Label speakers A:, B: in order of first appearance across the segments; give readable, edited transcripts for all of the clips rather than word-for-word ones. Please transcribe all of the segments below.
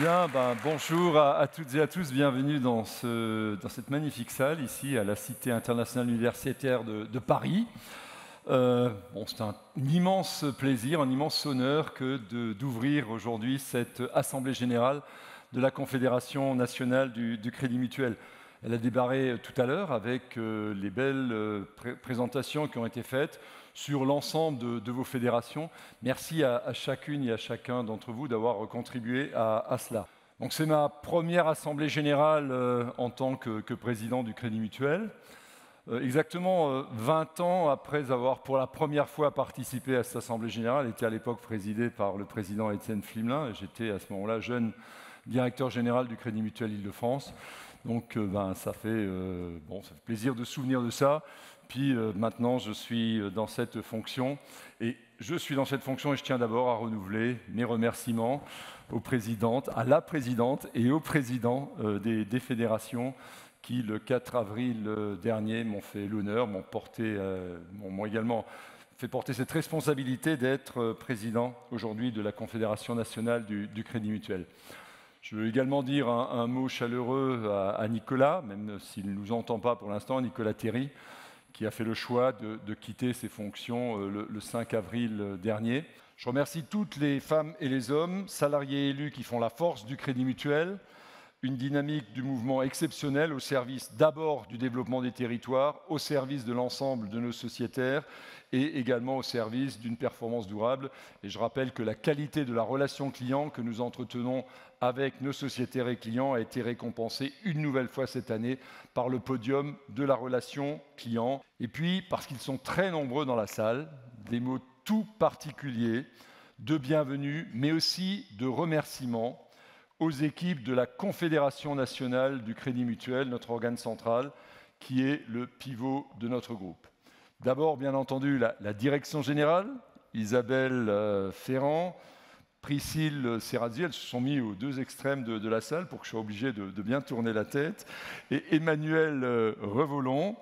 A: Bien, bonjour à toutes et à tous, bienvenue dans cette magnifique salle ici à la Cité internationale universitaire de Paris. C'est un immense plaisir, un immense honneur d'ouvrir aujourd'hui cette Assemblée générale de la Confédération nationale du Crédit Mutuel. Elle a démarré tout à l'heure avec les belles présentations qui ont été faites sur l'ensemble de vos fédérations. Merci à chacune et à chacun d'entre vous d'avoir contribué à cela. Donc c'est ma première Assemblée générale en tant que président du Crédit Mutuel. Exactement 20 ans après avoir pour la première fois participé à cette Assemblée générale, elle était à l'époque présidée par le président Étienne Flimelin, et j'étais à ce moment-là jeune directeur général du Crédit Mutuel Île-de-France. Donc ça fait plaisir de se souvenir de ça. Puis maintenant, je suis dans cette fonction. Et je suis dans cette fonction et je tiens d'abord à renouveler mes remerciements aux présidentes, à la présidente et au président des fédérations qui, le 4 avril dernier, m'ont fait l'honneur, m'ont également fait porter cette responsabilité d'être président aujourd'hui de la Confédération nationale du Crédit Mutuel. Je veux également dire un mot chaleureux à Nicolas, même s'il ne nous entend pas pour l'instant, Nicolas Terry, qui a fait le choix de quitter ses fonctions le 5 avril dernier. Je remercie toutes les femmes et les hommes, salariés et élus qui font la force du Crédit Mutuel, une dynamique du mouvement exceptionnelle au service d'abord du développement des territoires, au service de l'ensemble de nos sociétaires et également au service d'une performance durable. Et je rappelle que la qualité de la relation client que nous entretenons avec nos sociétaires et clients a été récompensée une nouvelle fois cette année par le podium de la relation client. Et puis, parce qu'ils sont très nombreux dans la salle, des mots tout particuliers de bienvenue, mais aussi de remerciements aux équipes de la Confédération nationale du Crédit Mutuel, notre organe central, qui est le pivot de notre groupe. D'abord, bien entendu, la direction générale, Isabelle Ferrand, Priscille Serrazzi, elles se sont mis aux deux extrêmes de la salle pour que je sois obligé de bien tourner la tête, et Emmanuel Revolon,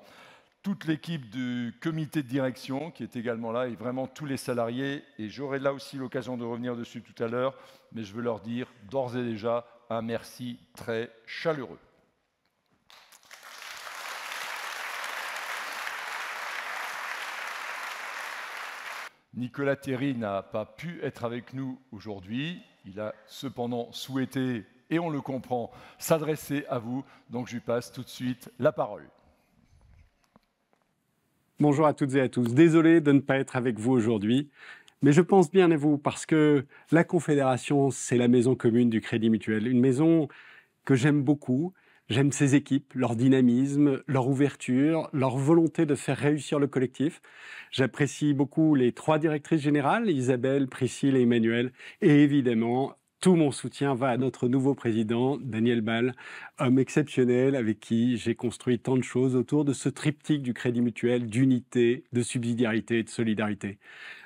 A: toute l'équipe du comité de direction qui est également là, et vraiment tous les salariés, et j'aurai là aussi l'occasion de revenir dessus tout à l'heure, mais je veux leur dire d'ores et déjà un merci très chaleureux. Nicolas Terry n'a pas pu être avec nous aujourd'hui. Il a cependant souhaité, et on le comprend, s'adresser à vous. Donc je lui passe tout de suite la parole.
B: Bonjour à toutes et à tous. Désolé de ne pas être avec vous aujourd'hui, mais je pense bien à vous parce que la Confédération, c'est la maison commune du Crédit Mutuel. Une maison que j'aime beaucoup. J'aime ses équipes, leur dynamisme, leur ouverture, leur volonté de faire réussir le collectif. J'apprécie beaucoup les trois directrices générales, Isabelle, Priscille et Emmanuel. Et évidemment, tout mon soutien va à notre nouveau président, Daniel Ball, homme exceptionnel avec qui j'ai construit tant de choses autour de ce triptyque du Crédit Mutuel, d'unité, de subsidiarité et de solidarité.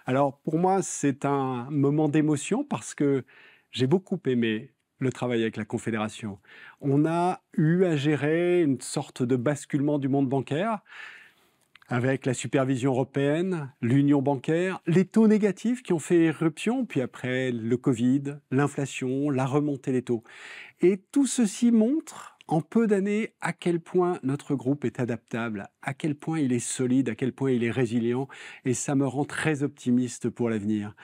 B: Alors pour moi, c'est un moment d'émotion parce que j'ai beaucoup aimé le travail avec la Confédération. On a eu à gérer une sorte de basculement du monde bancaire avec la supervision européenne, l'union bancaire, les taux négatifs qui ont fait éruption, puis après le Covid, l'inflation, la remontée des taux. Et tout ceci montre en peu d'années à quel point notre groupe est adaptable, à quel point il est solide, à quel point il est résilient, et ça me rend très optimiste pour l'avenir.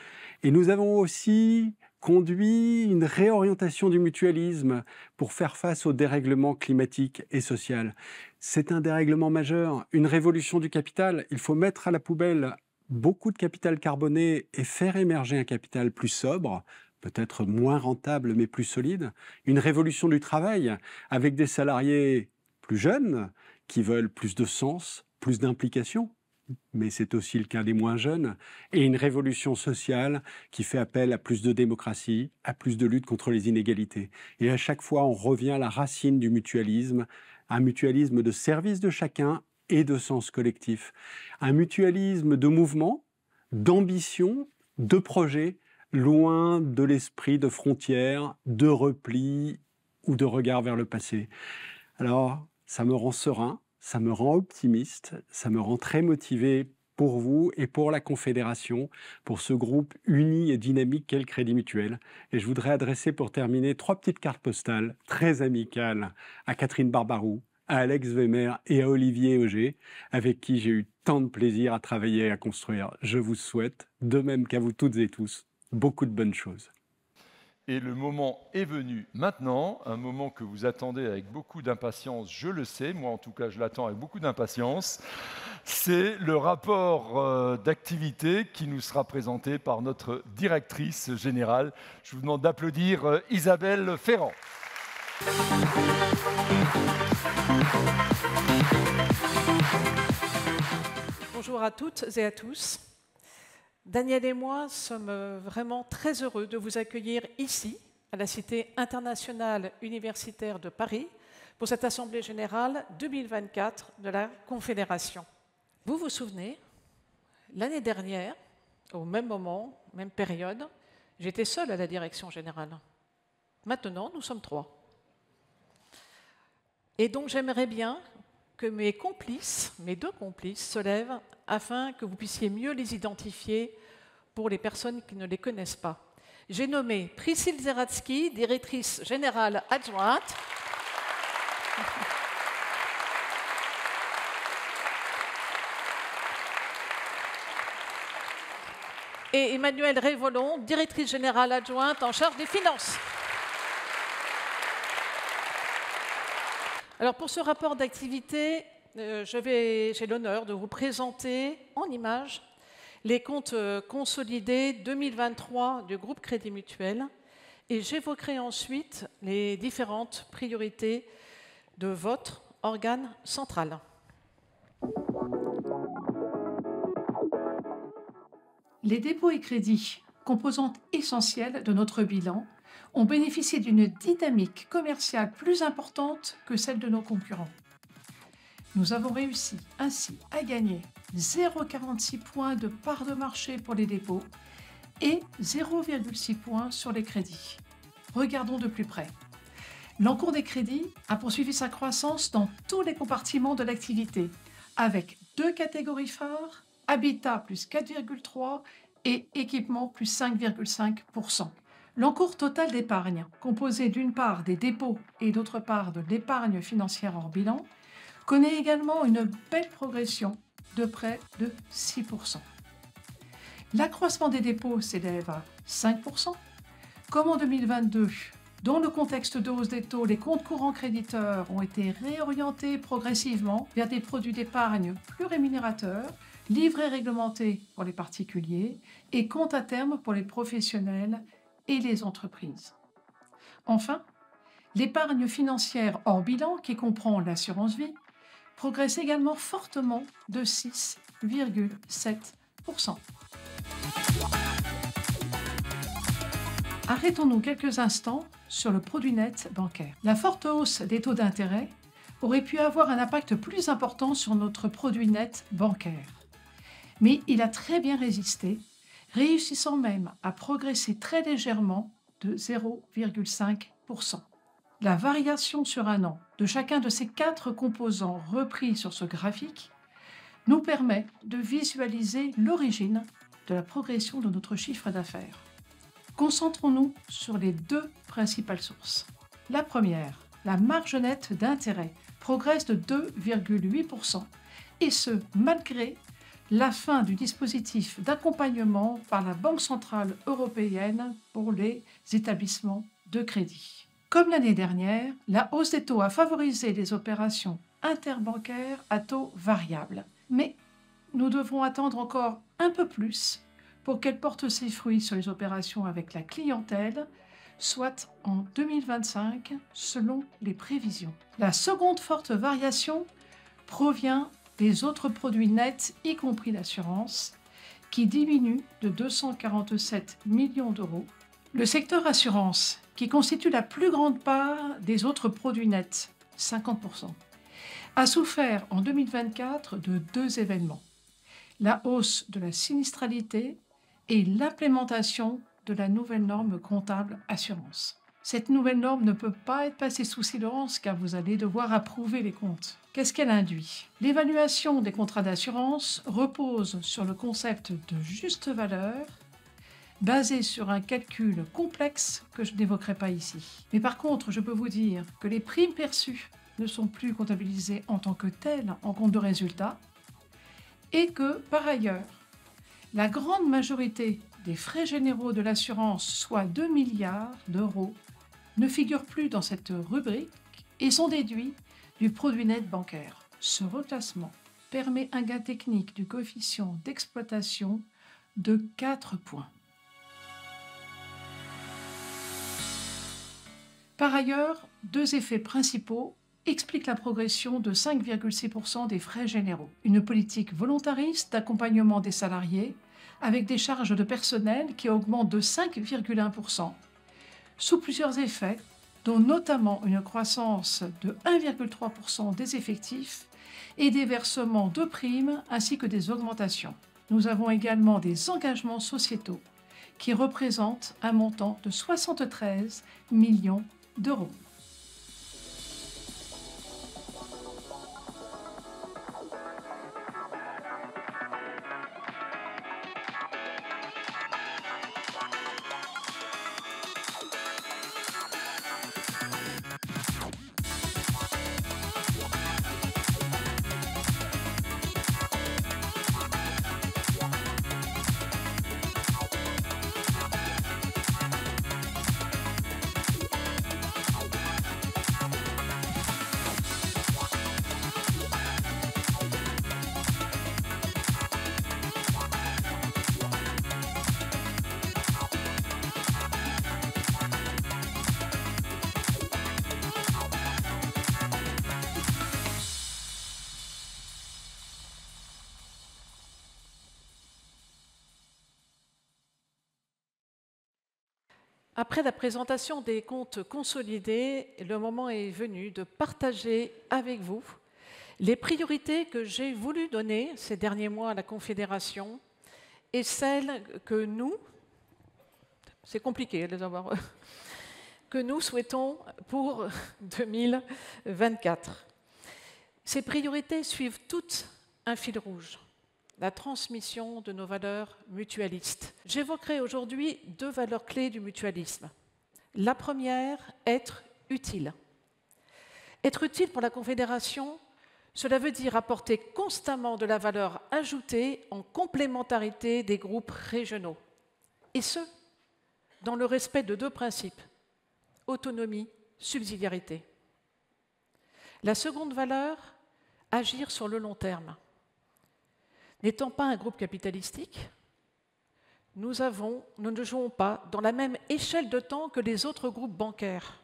B: Et nous avons aussi conduit une réorientation du mutualisme pour faire face au dérèglement climatique et social. C'est un dérèglement majeur, une révolution du capital. Il faut mettre à la poubelle beaucoup de capital carboné et faire émerger un capital plus sobre, peut-être moins rentable mais plus solide. Une révolution du travail avec des salariés plus jeunes qui veulent plus de sens, plus d'implication, mais c'est aussi le cas des moins jeunes, et une révolution sociale qui fait appel à plus de démocratie, à plus de lutte contre les inégalités. Et à chaque fois, on revient à la racine du mutualisme, un mutualisme de service de chacun et de sens collectif. Un mutualisme de mouvement, d'ambition, de projet, loin de l'esprit de frontières, de repli ou de regard vers le passé. Alors, ça me rend serein, ça me rend optimiste, ça me rend très motivé pour vous et pour la Confédération, pour ce groupe uni et dynamique qu'est le Crédit Mutuel. Et je voudrais adresser pour terminer 3 petites cartes postales très amicales à Catherine Barbarou, à Alex Wemer et à Olivier Auger, avec qui j'ai eu tant de plaisir à travailler et à construire. Je vous souhaite, de même qu'à vous toutes et tous, beaucoup de bonnes choses.
A: Et le moment est venu maintenant, un moment que vous attendez avec beaucoup d'impatience, je le sais, moi en tout cas je l'attends avec beaucoup d'impatience. C'est le rapport d'activité qui nous sera présenté par notre directrice générale. Je vous demande d'applaudir Isabelle Ferrand.
C: Bonjour à toutes et à tous. Daniel et moi sommes vraiment très heureux de vous accueillir ici, à la Cité internationale universitaire de Paris, pour cette Assemblée générale 2024 de la Confédération. Vous vous souvenez, l'année dernière, au même moment, même période, j'étais seule à la direction générale. Maintenant, nous sommes 3. Et donc j'aimerais bien que mes complices, mes 2 complices, se lèvent afin que vous puissiez mieux les identifier pour les personnes qui ne les connaissent pas. J'ai nommé Priscille Zeratsky, directrice générale adjointe. Et Emmanuelle Révolon, directrice générale adjointe en charge des finances. Alors pour ce rapport d'activité, j'ai l'honneur de vous présenter en images les comptes consolidés 2023 du groupe Crédit Mutuel et j'évoquerai ensuite les différentes priorités de votre organe central.
D: Les dépôts et crédits, composantes essentielles de notre bilan, ont bénéficié d'une dynamique commerciale plus importante que celle de nos concurrents. Nous avons réussi ainsi à gagner 0,46 points de part de marché pour les dépôts et 0,6 points sur les crédits. Regardons de plus près. L'encours des crédits a poursuivi sa croissance dans tous les compartiments de l'activité, avec 2 catégories phares, habitat plus 4,3 et équipement plus 5,5%. L'encours total d'épargne, composé d'une part des dépôts et d'autre part de l'épargne financière hors bilan, connaît également une belle progression de près de 6%. L'accroissement des dépôts s'élève à 5%. Comme en 2022, dans le contexte de hausse des taux, les comptes courants créditeurs ont été réorientés progressivement vers des produits d'épargne plus rémunérateurs, livrets réglementés pour les particuliers et comptes à terme pour les professionnels et les entreprises. Enfin, l'épargne financière hors bilan, qui comprend l'assurance vie, progresse également fortement de 6,7%. Arrêtons-nous quelques instants sur le produit net bancaire. La forte hausse des taux d'intérêt aurait pu avoir un impact plus important sur notre produit net bancaire. Mais il a très bien résisté, réussissant même à progresser très légèrement de 0,5%. La variation sur un an de chacun de ces 4 composants repris sur ce graphique nous permet de visualiser l'origine de la progression de notre chiffre d'affaires. Concentrons-nous sur les 2 principales sources. La première, la marge nette d'intérêt, progresse de 2,8%, et ce, malgré la fin du dispositif d'accompagnement par la Banque centrale européenne pour les établissements de crédit. Comme l'année dernière, la hausse des taux a favorisé les opérations interbancaires à taux variables. Mais nous devrons attendre encore un peu plus pour qu'elle porte ses fruits sur les opérations avec la clientèle, soit en 2025 selon les prévisions. La seconde forte variation provient des autres produits nets, y compris l'assurance, qui diminue de 247 millions d'euros. Le secteur assurance, qui constitue la plus grande part des autres produits nets, 50%, a souffert en 2024 de 2 événements: la hausse de la sinistralité et l'implémentation de la nouvelle norme comptable assurance. Cette nouvelle norme ne peut pas être passée sous silence car vous allez devoir approuver les comptes. Qu'est-ce qu'elle induit? L'évaluation des contrats d'assurance repose sur le concept de juste valeur, basé sur un calcul complexe que je n'évoquerai pas ici. Mais par contre, je peux vous dire que les primes perçues ne sont plus comptabilisées en tant que telles en compte de résultat et que, par ailleurs, la grande majorité des frais généraux de l'assurance, soit 2 milliards d'euros, ne figurent plus dans cette rubrique et sont déduits du produit net bancaire. Ce reclassement permet un gain technique du coefficient d'exploitation de 4 points. Par ailleurs, deux effets principaux expliquent la progression de 5,6% des frais généraux. Une politique volontariste d'accompagnement des salariés avec des charges de personnel qui augmentent de 5,1%, sous plusieurs effets, dont notamment une croissance de 1,3% des effectifs et des versements de primes ainsi que des augmentations. Nous avons également des engagements sociétaux qui représentent un montant de 73 millions d'euros. Après la présentation des comptes consolidés, le moment est venu de partager avec vous les priorités que j'ai voulu donner ces derniers mois à la Confédération et celles que nous, c'est compliqué de les avoir, que nous souhaitons pour 2024. Ces priorités suivent toutes un fil rouge: la transmission de nos valeurs mutualistes. J'évoquerai aujourd'hui deux valeurs clés du mutualisme. La première, être utile. Être utile pour la Confédération, cela veut dire apporter constamment de la valeur ajoutée en complémentarité des groupes régionaux. Et ce, dans le respect de deux principes: autonomie, subsidiarité. La seconde valeur, agir sur le long terme. N'étant pas un groupe capitalistique, nous ne jouons pas dans la même échelle de temps que les autres groupes bancaires.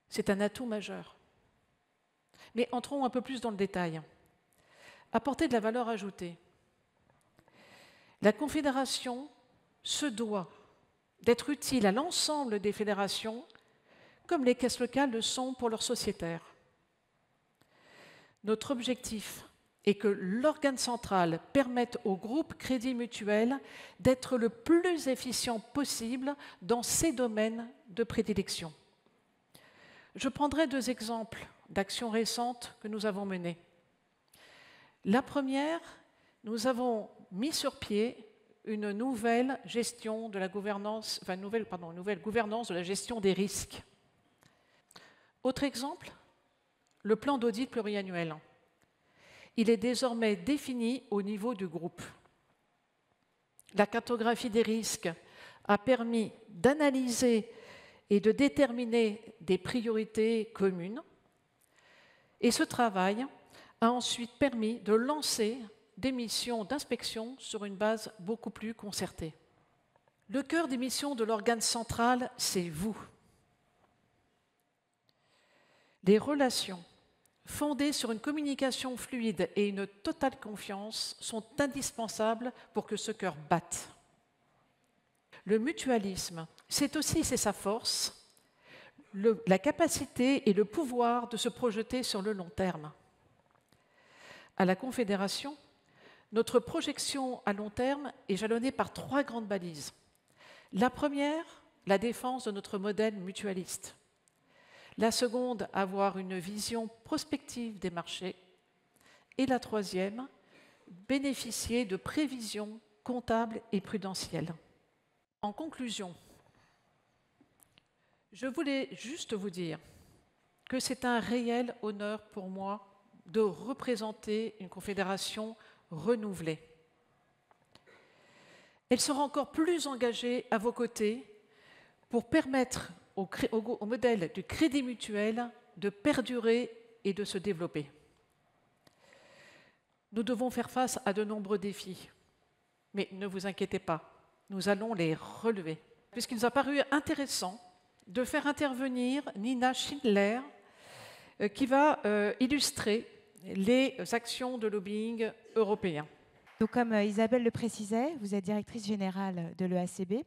D: C'est un atout majeur. Mais entrons un peu plus dans le détail. Apporter de la valeur ajoutée. La Confédération se doit d'être utile à l'ensemble des fédérations, comme les caisses locales le sont pour leurs sociétaires. Notre objectif est que l'organe central permette au groupe Crédit Mutuel d'être le plus efficient possible dans ses domaines de prédilection. Je prendrai deux exemples d'actions récentes que nous avons menées. La première, nous avons mis sur pied une nouvelle gestion de la gouvernance, nouvelle gouvernance de la gestion des risques. Autre exemple, le plan d'audit pluriannuel. Il est désormais défini au niveau du groupe. La cartographie des risques a permis d'analyser et de déterminer des priorités communes. Et ce travail a ensuite permis de lancer des missions d'inspection sur une base beaucoup plus concertée. Le cœur des missions de l'organe central, c'est vous. Les relations fondées sur une communication fluide et une totale confiance sont indispensables pour que ce cœur batte. Le mutualisme, c'est sa force, la capacité et le pouvoir de se projeter sur le long terme. À la Confédération, notre projection à long terme est jalonnée par trois grandes balises. La première,
C: la défense de notre modèle mutualiste. La seconde, avoir une vision prospective des marchés. Et la troisième, bénéficier de prévisions comptables et prudentielles. En conclusion, je voulais juste vous dire que c'est un réel honneur pour moi de représenter une confédération renouvelée. Elle sera encore plus engagée à vos côtés pour permettre au modèle du crédit mutuel de perdurer et de se développer. Nous devons faire face à de nombreux défis, mais ne vous inquiétez pas, nous allons les relever. Puisqu'il nous a paru intéressant de faire intervenir Nina Schindler, qui va illustrer les actions de lobbying européen.
E: Donc, comme Isabelle le précisait, vous êtes directrice générale de l'EACB.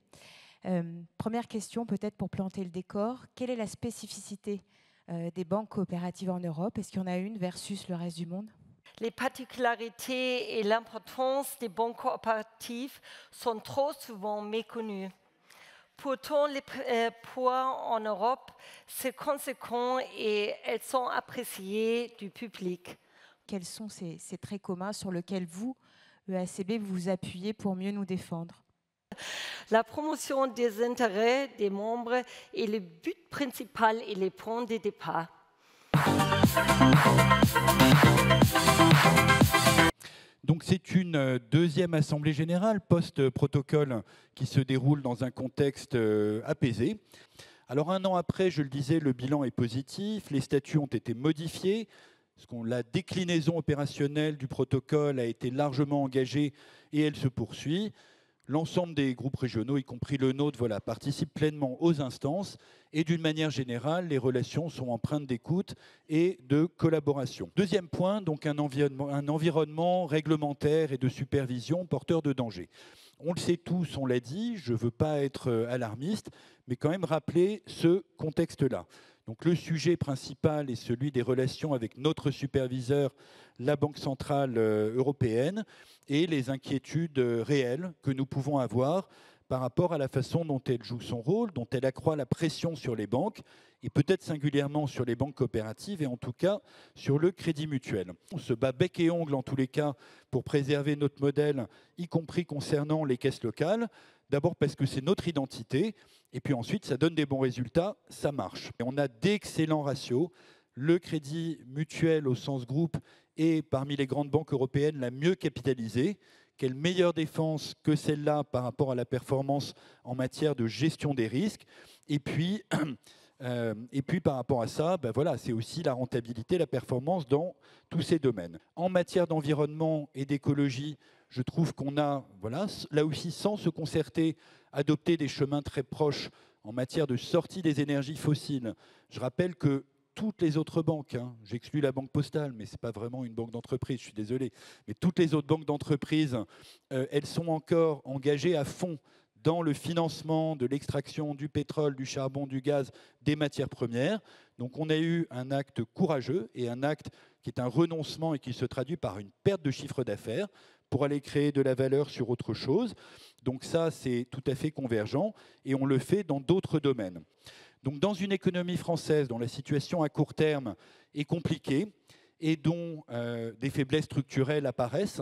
E: Première question, peut-être pour planter le décor, quelle est la spécificité des banques coopératives en Europe? Est-ce qu'il y en a une versus le reste du monde?
F: Les particularités et l'importance des banques coopératives sont trop souvent méconnues. Pourtant, les poids en Europe, c'est conséquent et elles sont appréciées du public.
E: Quels sont ces traits communs sur lesquels vous, l'EACB, vous appuyez pour mieux nous défendre?
F: La promotion des intérêts des membres est le but principal et les points de départ.
G: Donc c'est une deuxième assemblée générale post-protocole qui se déroule dans un contexte apaisé. Alors 1 an après, je le disais, le bilan est positif, les statuts ont été modifiés, la déclinaison opérationnelle du protocole a été largement engagée et elle se poursuit. L'ensemble des groupes régionaux, y compris le nôtre, voilà, participent pleinement aux instances et d'une manière générale, les relations sont empreintes d'écoute et de collaboration. Deuxième point, donc un environnement réglementaire et de supervision porteur de danger. On le sait tous, on l'a dit, je ne veux pas être alarmiste, mais quand même rappeler ce contexte-là. Donc le sujet principal est celui des relations avec notre superviseur, la Banque centrale européenne, et les inquiétudes réelles que nous pouvons avoir par rapport à la façon dont elle joue son rôle, dont elle accroît la pression sur les banques, et peut-être singulièrement sur les banques coopératives, et en tout cas sur le crédit mutuel. On se bat bec et ongle en tous les cas pour préserver notre modèle, y compris concernant les caisses locales. D'abord parce que c'est notre identité, et puis ensuite ça donne des bons résultats, ça marche. Et on a d'excellents ratios. Le crédit mutuel au sens groupe est parmi les grandes banques européennes la mieux capitalisée. Quelle meilleure défense que celle-là par rapport à la performance en matière de gestion des risques. Et puis par rapport à ça, ben voilà, c'est aussi la rentabilité, la performance dans tous ces domaines. En matière d'environnement et d'écologie, je trouve qu'on a, voilà, là aussi sans se concerter, adopté des chemins très proches en matière de sortie des énergies fossiles. Je rappelle que toutes les autres banques, j'exclus la Banque Postale, mais ce n'est pas vraiment une banque d'entreprise, je suis désolé, mais toutes les autres banques d'entreprise, elles sont encore engagées à fond dans le financement de l'extraction du pétrole, du charbon, du gaz, des matières premières. Donc on a eu un acte courageux et un acte qui est un renoncement et qui se traduit par une perte de chiffre d'affaires pour aller créer de la valeur sur autre chose. Donc ça, c'est tout à fait convergent et on le fait dans d'autres domaines. Donc dans une économie française dont la situation à court terme est compliquée et dont des faiblesses structurelles apparaissent,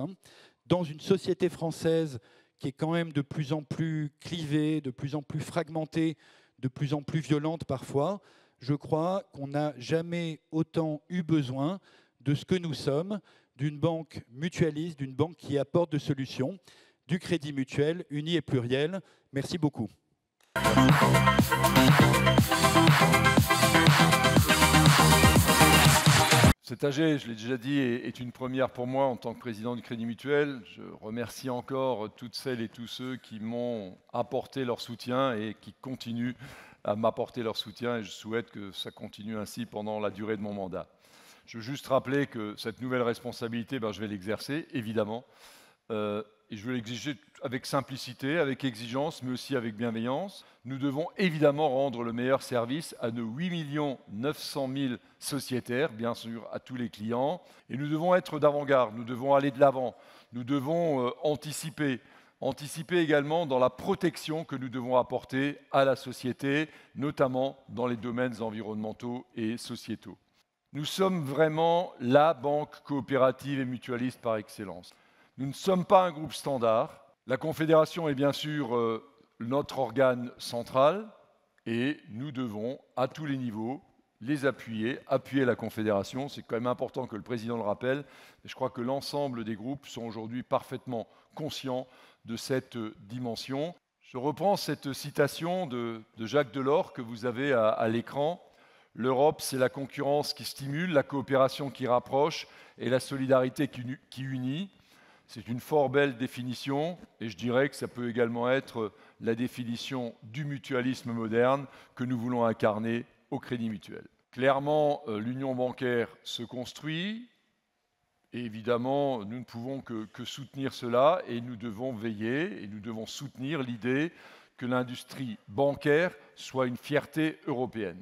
G: dans une société française qui est quand même de plus en plus clivée, de plus en plus fragmentée, de plus en plus violente parfois, je crois qu'on n'a jamais autant eu besoin de ce que nous sommes, d'une banque mutualiste, d'une banque qui apporte de solutions, du crédit mutuel, uni et pluriel. Merci beaucoup.
A: Cet AG, je l'ai déjà dit, est une première pour moi en tant que président du Crédit Mutuel. Je remercie encore toutes celles et tous ceux qui m'ont apporté leur soutien et qui continuent à m'apporter leur soutien, et je souhaite que ça continue ainsi pendant la durée de mon mandat. Je veux juste rappeler que cette nouvelle responsabilité, je vais l'exercer, évidemment, et je veux l'exiger avec simplicité, avec exigence, mais aussi avec bienveillance. Nous devons évidemment rendre le meilleur service à nos 8 900 000 sociétaires, bien sûr à tous les clients, et nous devons être d'avant-garde, nous devons aller de l'avant, nous devons anticiper Anticiper également dans la protection que nous devons apporter à la société, notamment dans les domaines environnementaux et sociétaux. Nous sommes vraiment la banque coopérative et mutualiste par excellence. Nous ne sommes pas un groupe standard. La Confédération est bien sûr notre organe central et nous devons, à tous les niveaux, les appuyer la Confédération. C'est quand même important que le Président le rappelle. Et je crois que l'ensemble des groupes sont aujourd'hui parfaitement conscients de cette dimension. Je reprends cette citation de Jacques Delors que vous avez à l'écran. L'Europe, c'est la concurrence qui stimule, la coopération qui rapproche et la solidarité qui unit. C'est une fort belle définition et je dirais que ça peut également être la définition du mutualisme moderne que nous voulons incarner au Crédit Mutuel. Clairement, l'union bancaire se construit. Et évidemment, nous ne pouvons que soutenir cela et nous devons veiller et nous devons soutenir l'idée que l'industrie bancaire soit une fierté européenne.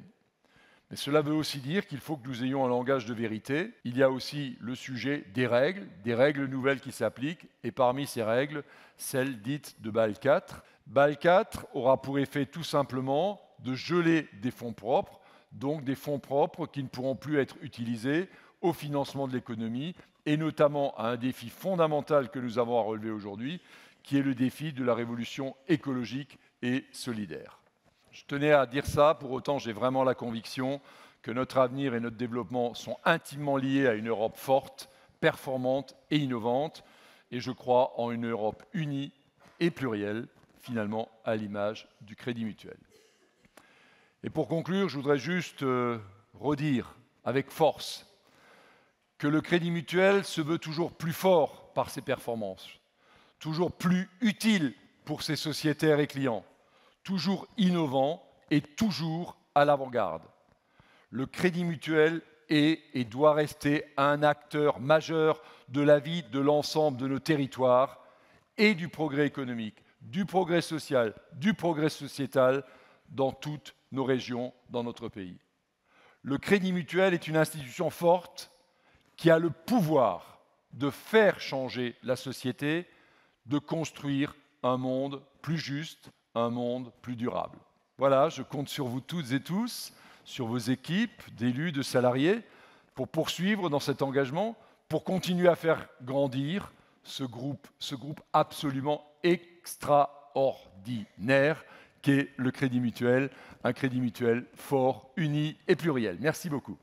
A: Mais cela veut aussi dire qu'il faut que nous ayons un langage de vérité. Il y a aussi le sujet des règles nouvelles qui s'appliquent et parmi ces règles, celles dites de Bâle IV. Bâle IV aura pour effet tout simplement de geler des fonds propres, donc des fonds propres qui ne pourront plus être utilisés au financement de l'économie et notamment à un défi fondamental que nous avons à relever aujourd'hui, qui est le défi de la révolution écologique et solidaire. Je tenais à dire ça, pour autant j'ai vraiment la conviction que notre avenir et notre développement sont intimement liés à une Europe forte, performante et innovante, et je crois en une Europe unie et plurielle, finalement à l'image du Crédit Mutuel. Et pour conclure, je voudrais juste redire avec force que le Crédit Mutuel se veut toujours plus fort par ses performances, toujours plus utile pour ses sociétaires et clients, toujours innovant et toujours à l'avant-garde. Le Crédit Mutuel est et doit rester un acteur majeur de la vie de l'ensemble de nos territoires et du progrès économique, du progrès social, du progrès sociétal dans toutes nos régions, dans notre pays. Le Crédit Mutuel est une institution forte qui a le pouvoir de faire changer la société, de construire un monde plus juste, un monde plus durable. Voilà, je compte sur vous toutes et tous, sur vos équipes d'élus, de salariés, pour poursuivre dans cet engagement, pour continuer à faire grandir ce groupe absolument extraordinaire qu'est le Crédit Mutuel, un Crédit Mutuel fort, uni et pluriel. Merci beaucoup.